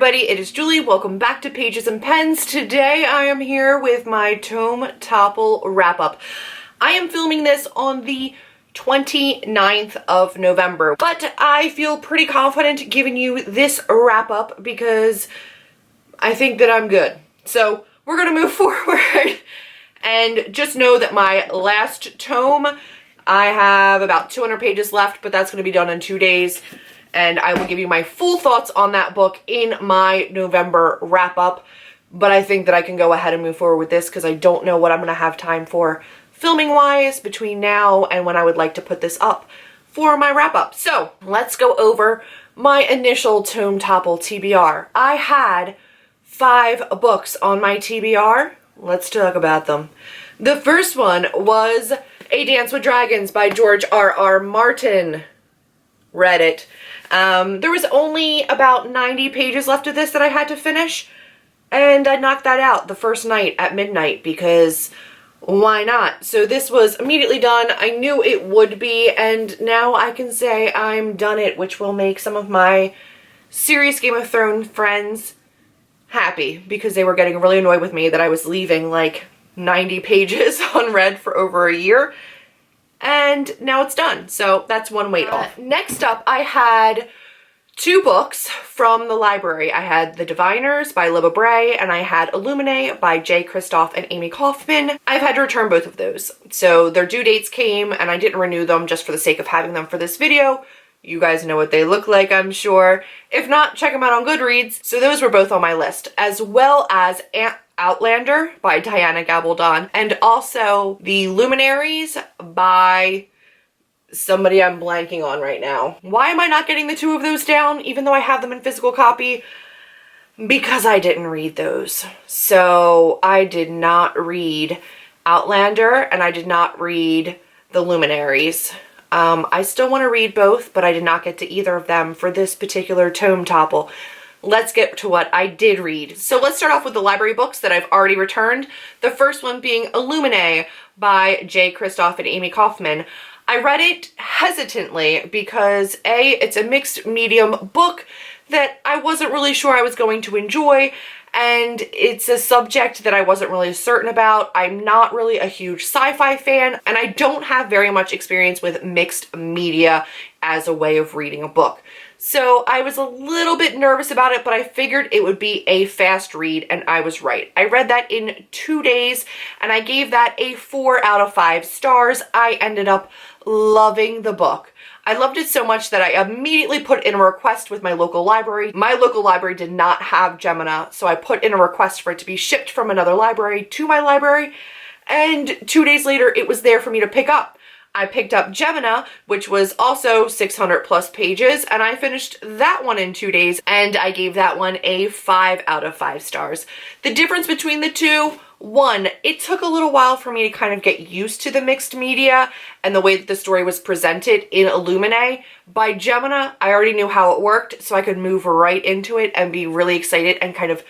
everybody, it is Julie. Welcome back to Pages and Pens. Today I am here with my Tome Topple wrap-up. I am filming this on the 29th of November, but I feel pretty confident giving you this wrap-up because I think that I'm good. So we're gonna move forward and just know that my last tome, I have about 200 pages left, but that's gonna be done in 2 days. And I will give you my full thoughts on that book in my November wrap-up. But I think that I can go ahead and move forward with this because I don't know what I'm going to have time for filming-wise between now and when I would like to put this up for my wrap-up. So let's go over my initial Tome Topple TBR. I had 5 books on my TBR. Let's talk about them. The first one was A Dance with Dragons by George R.R. Martin. Read it. There was only about 90 pages left of this that I had to finish, and I knocked that out the first night at midnight because why not? So this was immediately done. I knew it would be, and now I can say I'm done it, which will make some of my serious Game of Thrones friends happy because they were getting really annoyed with me that I was leaving like 90 pages unread for over a year. And now it's done. So that's one weight off. Next up, I had 2 books from the library. I had The Diviners by Libba Bray, and I had Illuminae by J. Kristoff and Amy Kaufman. I've had to return both of those. So their due dates came, and I didn't renew them just for the sake of having them for this video. You guys know what they look like, I'm sure. If not, check them out on Goodreads. So those were both on my list, as well as Outlander by Diana Gabaldon, and also The Luminaries by somebody I'm blanking on right now. Why am I not getting the 2 of those down, even though I have them in physical copy? Because I didn't read those. So I did not read Outlander, and I did not read The Luminaries. I still want to read both, but I did not get to either of them for this particular Tome Topple. Let's get to what I did read. So let's start off with the library books that I've already returned. The first one being Illuminae by J. Kristoff and Amy Kaufman. I read it hesitantly because A, it's a mixed medium book that I wasn't really sure I was going to enjoy, and it's a subject that I wasn't really certain about. I'm not really a huge sci-fi fan, and I don't have very much experience with mixed media as a way of reading a book. So I was a little bit nervous about it, but I figured it would be a fast read, and I was right. I read that in 2 days, and I gave that a 4 out of 5 stars. I ended up loving the book. I loved it so much that I immediately put in a request with my local library. My local library did not have Gemina, so I put in a request for it to be shipped from another library to my library, and 2 days later it was there for me to pick up. I picked up Gemina, which was also 600 plus pages, and I finished that one in 2 days, and I gave that one a 5 out of 5 stars. The difference between the two, one, it took a little while for me to kind of get used to the mixed media and the way that the story was presented in Illuminae. By Gemina, I already knew how it worked, so I could move right into it and be really excited and kind of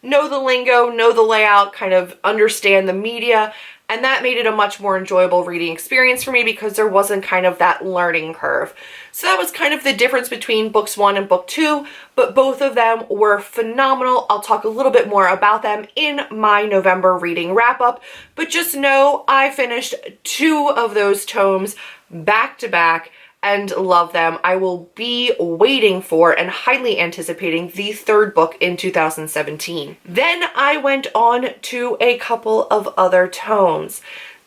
know the lingo, know the layout, kind of understand the media. And that made it a much more enjoyable reading experience for me because there wasn't kind of that learning curve. So that was kind of the difference between books 1 and book 2, but both of them were phenomenal. I'll talk a little bit more about them in my November reading wrap-up, but just know I finished 2 of those tomes back to back and love them. I will be waiting for and highly anticipating the 3rd book in 2017. Then I went on to a couple of other tomes.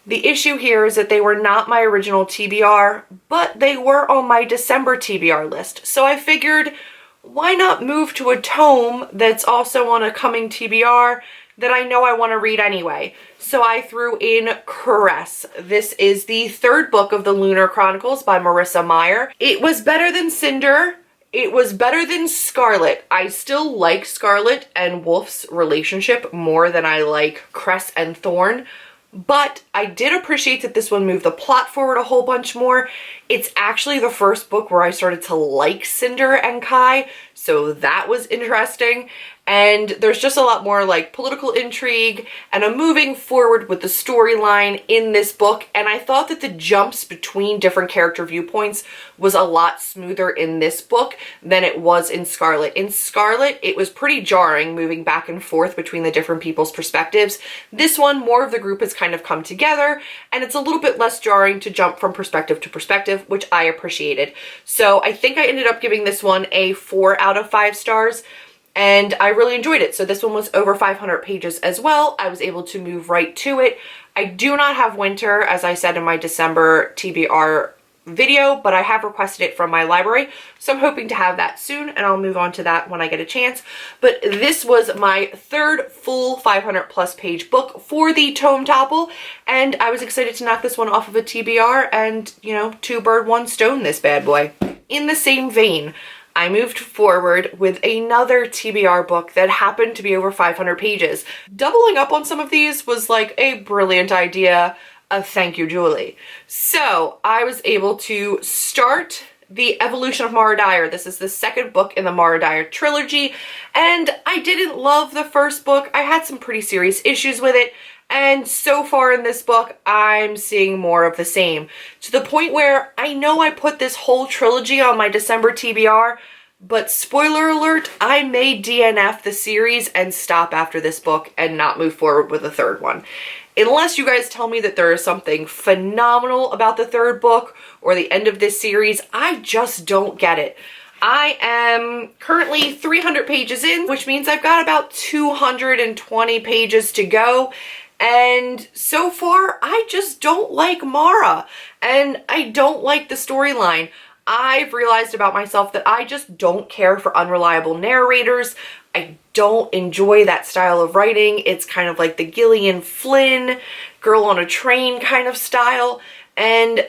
The issue here is that they were not my original TBR, but they were on my December TBR list. So I figured, why not move to a tome that's also on a coming TBR that I know I want to read anyway. So I threw in Caress. This is the 3rd book of the Lunar Chronicles by Marissa Meyer. It was better than Cinder. It was better than Scarlet. I still like Scarlet and Wolf's relationship more than I like Cress and Thorn, but I did appreciate that this one moved the plot forward a whole bunch more. It's actually the first book where I started to like Cinder and Kai, so that was interesting. and there's just a lot more like political intrigue and a moving forward with the storyline in this book, and I thought that the jumps between different character viewpoints was a lot smoother in this book than it was in Scarlet. In Scarlet, it was pretty jarring moving back and forth between the different people's perspectives. This one, more of the group has kind of come together, and it's a little bit less jarring to jump from perspective to perspective, which I appreciated. So I think I ended up giving this one a 4 out of 5 stars. And I really enjoyed it. So this one was over 500 pages as well. I was able to move right to it. I do not have winter, as I said in my December TBR video, but I have requested it from my library. So I'm hoping to have that soon, and I'll move on to that when I get a chance. But this was my third full 500 plus page book for the Tome Topple, and I was excited to knock this one off of a TBR and, you know, 2 birds, 1 stone this bad boy. In the same vein, I moved forward with another TBR book that happened to be over 500 pages. Doubling up on some of these was like a brilliant idea. Thank you, Julie. So I was able to start The Evolution of Mara Dyer. This is the second book in the Mara Dyer trilogy, and I didn't love the first book. I had some pretty serious issues with it. And so far in this book, I'm seeing more of the same, to the point where I know I put this whole trilogy on my December TBR, but spoiler alert, I may DNF the series and stop after this book and not move forward with a third one. Unless you guys tell me that there is something phenomenal about the third book or the end of this series, I just don't get it. I am currently 300 pages in, which means I've got about 220 pages to go. And so far, I just don't like Mara, and I don't like the storyline. I've realized about myself that I just don't care for unreliable narrators. I don't enjoy that style of writing. It's kind of like the Gillian Flynn, girl on a train kind of style, and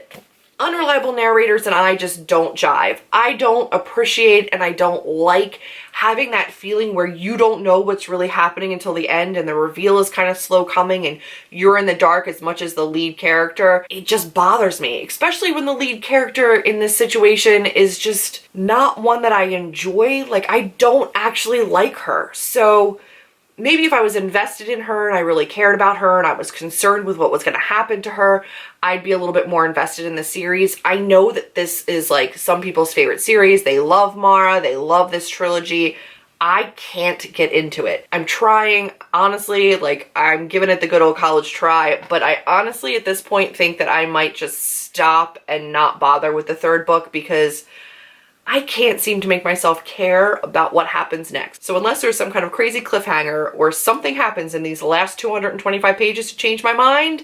unreliable narrators and I just don't jive. I don't appreciate and I don't like having that feeling where you don't know what's really happening until the end and the reveal is kind of slow coming and you're in the dark as much as the lead character. It just bothers me, especially when the lead character in this situation is just not one that I enjoy. Like, I don't actually like her. So maybe if I was invested in her and I really cared about her and I was concerned with what was going to happen to her, I'd be a little bit more invested in the series. I know that this is like some people's favorite series. They love Mara. They love this trilogy. I can't get into it. I'm trying, honestly, like I'm giving it the good old college try, but I honestly at this point think that I might just stop and not bother with the third book because I can't seem to make myself care about what happens next. So unless there's some kind of crazy cliffhanger or something happens in these last 225 pages to change my mind,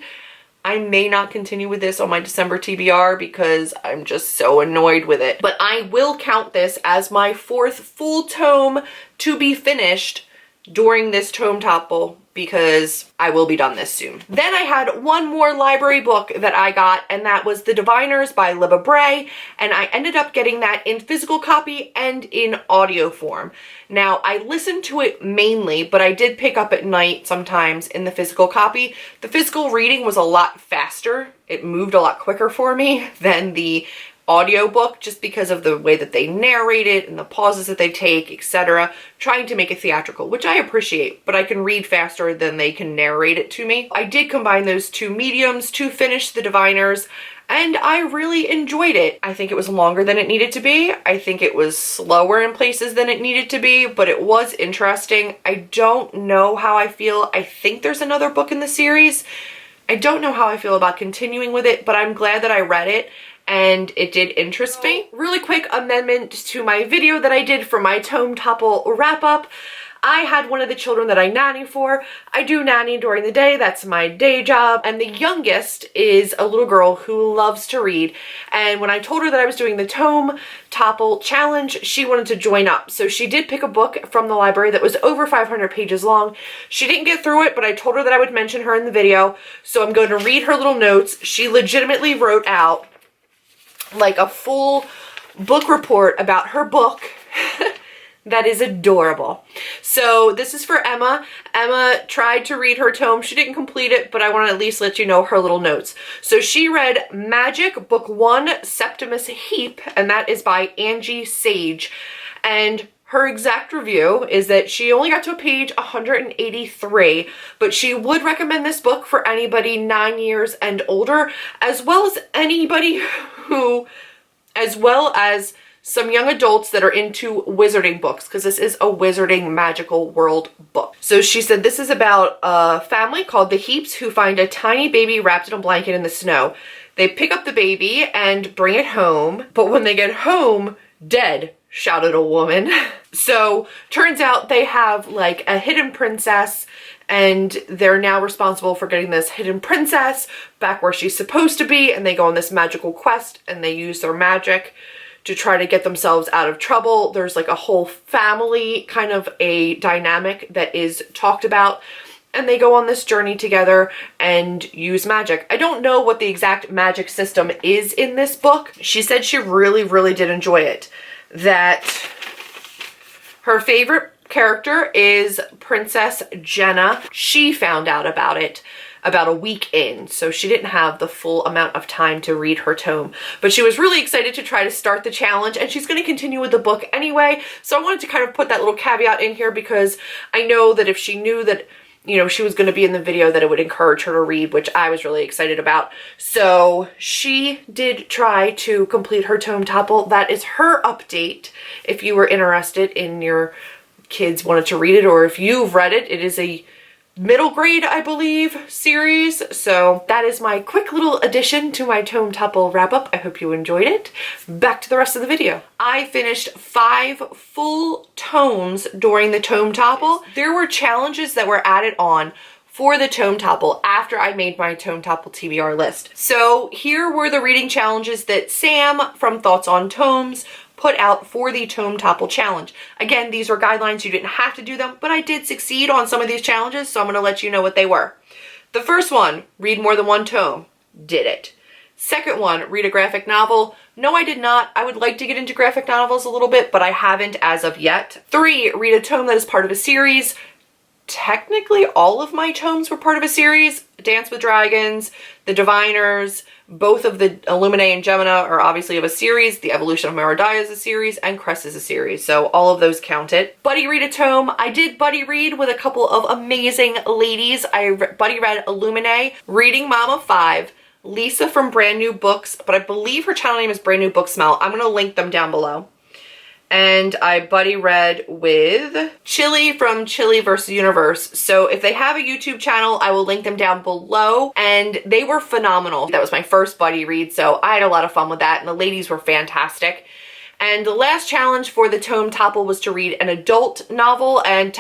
I may not continue with this on my December TBR because I'm just so annoyed with it. But I will count this as my 4th full tome to be finished during this Tome Topple because I will be done this soon. Then I had one more library book that I got, and that was The Diviners by Libba Bray, and I ended up getting that in physical copy and in audio form. Now, I listened to it mainly, but I did pick up at night sometimes in the physical copy. The physical reading was a lot faster. It moved a lot quicker for me than the audiobook just because of the way that they narrate it and the pauses that they take, etc., trying to make it theatrical, which I appreciate, but I can read faster than they can narrate it to me. I did combine those two mediums to finish The Diviners, and I really enjoyed it. I think it was longer than it needed to be. I think it was slower in places than it needed to be, but it was interesting. I don't know how I feel. I think there's another book in the series. I don't know how I feel about continuing with it, but I'm glad that I read it and it did interest me. Really quick amendment to my video that I did for my Tome Topple wrap-up. I had one of the children that I nanny for. I do nanny during the day, that's my day job, and the youngest is a little girl who loves to read, and when I told her that I was doing the Tome Topple challenge, she wanted to join up. So she did pick a book from the library that was over 500 pages long. She didn't get through it, but I told her that I would mention her in the video, so I'm going to read her little notes. She legitimately wrote out like a full book report about her book. That is adorable. So this is for Emma. Emma tried to read her tome. She didn't complete it, but I want to at least let you know her little notes. So she read Magic Book 1, Septimus Heap, and that is by Angie Sage. And her exact review is that she only got to a page 183, but she would recommend this book for anybody 9 years and older, as well as anybody who, as well as some young adults that are into wizarding books, because this is a wizarding magical world book. So she said this is about a family called the Heaps who find a tiny baby wrapped in a blanket in the snow. They pick up the baby and bring it home, but when they get home, dead, shouted a woman. So turns out they have like a hidden princess, and they're now responsible for getting this hidden princess back where she's supposed to be, and they go on this magical quest and they use their magic to try to get themselves out of trouble. There's like a whole family kind of a dynamic that is talked about, and they go on this journey together and use magic. I don't know what the exact magic system is in this book. She said she really, really did enjoy it. That her favorite character is Princess Jenna. She found out about it about a week in, so she didn't have the full amount of time to read her tome, but she was really excited to try to start the challenge, and she's going to continue with the book anyway. So I wanted to kind of put that little caveat in here, because I know that if she knew that, you know, she was going to be in the video, that it would encourage her to read, which I was really excited about. So she did try to complete her Tome Topple. That is her update. If you were interested in your kids wanted to read it, or if you've read it, it is a middle grade, I believe, series. So that is my quick little addition to my Tome Topple wrap up. I hope you enjoyed it. Back to the rest of the video. I finished 5 full tomes during the Tome Topple. There were challenges that were added on for the Tome Topple after I made my Tome Topple TBR list. So here were the reading challenges that Sam from Thoughts on Tomes put out for the Tome Topple challenge. Again, these were guidelines. You didn't have to do them, but I did succeed on some of these challenges, so I'm going to let you know what they were. The first one, read more than 1 tome. Did it. Second one, read a graphic novel. No, I did not. I would like to get into graphic novels a little bit, but I haven't as of yet. 3, read a tome that is part of a series. Technically, all of my tomes were part of a series. Dance with Dragons, The Diviners, both of the Illuminae and Gemina are obviously of a series. The Evolution of Dyer is a series, and Crest is a series. So all of those counted. Buddy read a tome. I did buddy read with a couple of amazing ladies. I buddy read Illuminae, Reading Mama 5, Lisa from Brand New Books, but I believe her channel name is Brand New Book Smell. I'm going to link them down below. And I buddy read with Chili from Chili vs. Universe. So if they have a YouTube channel, I will link them down below, and they were phenomenal. That was my first buddy read, so I had a lot of fun with that, and the ladies were fantastic. And the last challenge for the Tome Topple was to read an adult novel, and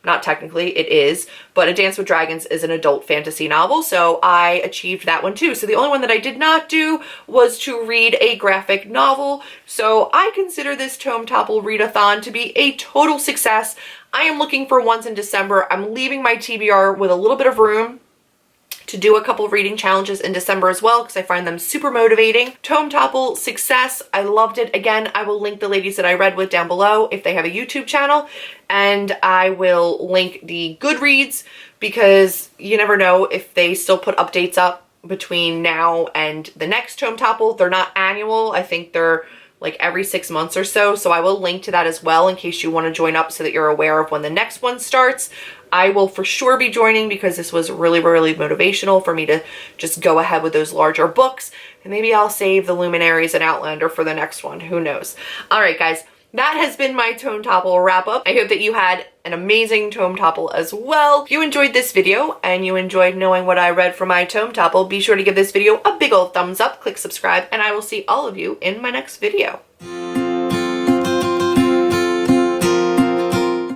not technically, it is, but A Dance with Dragons is an adult fantasy novel, so I achieved that one too. So the only one that I did not do was to read a graphic novel, so I consider this Tome Topple readathon to be a total success. I am looking for ones in December. I'm leaving my TBR with a little bit of room to do a couple of reading challenges in December as well, because I find them super motivating. Tome Topple success. I loved it. Again, I will link the ladies that I read with down below if they have a YouTube channel, and I will link the Goodreads, because you never know if they still put updates up between now and the next Tome Topple. They're not annual. I think they're like every 6 months or so. So I will link to that as well in case you want to join up so that you're aware of when the next one starts. I will for sure be joining, because this was really, really motivational for me to just go ahead with those larger books. And maybe I'll save the Luminaries and Outlander for the next one. Who knows? All right, guys. That has been my Tome Topple wrap up. I hope that you had an amazing Tome Topple as well. If you enjoyed this video and you enjoyed knowing what I read from my Tome Topple, be sure to give this video a big old thumbs up, click subscribe, and I will see all of you in my next video.